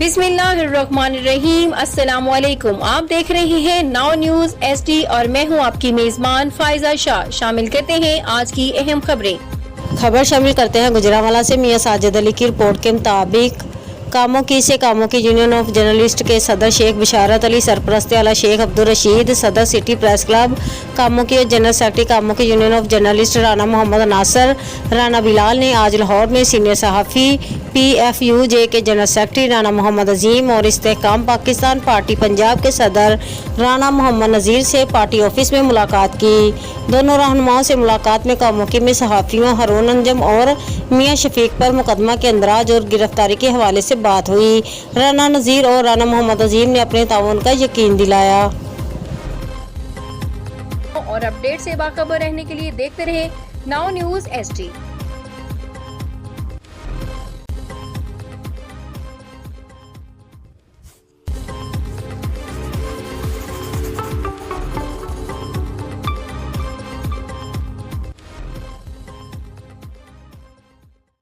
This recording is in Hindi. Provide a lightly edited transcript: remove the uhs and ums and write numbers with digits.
बिस्मिल्लाहिर्रहमानिर्रहीम। अस्सलामुअलैकुम। आप देख रहे हैं नाउ न्यूज SD और मैं हूं आपकी मेजबान फायजा शाह। शामिल करते हैं आज की अहम खबरें। खबर शामिल करते हैं गुजरांवाला से। मियां साजिद अली की रिपोर्ट के मुताबिक कामों की यूनियन ऑफ जर्नलिस्ट के सदर शेख बशारत अली, सरपरस्त आला शेख अब्दुल रशीद, सदर सिटी प्रेस क्लब कामों की जनरल सेक्रेटरी कामों की union of journalist Rana Mohammad Nasir Rana Bilal ने आज लाहौर में सीनियर सहाफ़ी PFUJ के जनरल सेक्रेटरी राना मोहम्मद अजीम और इस्तेहकाम पाकिस्तान पार्टी पंजाब के सदर राना मोहम्मद नज़ीर से पार्टी ऑफिस में मुलाकात की। दोनों रहनुमाओं से मुलाकात में कामोकी में सहाफ़ियों हारून अंजम और मियां शफीक पर मुकदमा के अंदराज और गिरफ्तारी के हवाले से बात हुई। राना नज़ीर और राना मोहम्मद अजीम ने अपने ताउन का यकीन दिलाया। और अपडेट से बाखबर रहने के लिए देखते रहे नाउ न्यूज SD।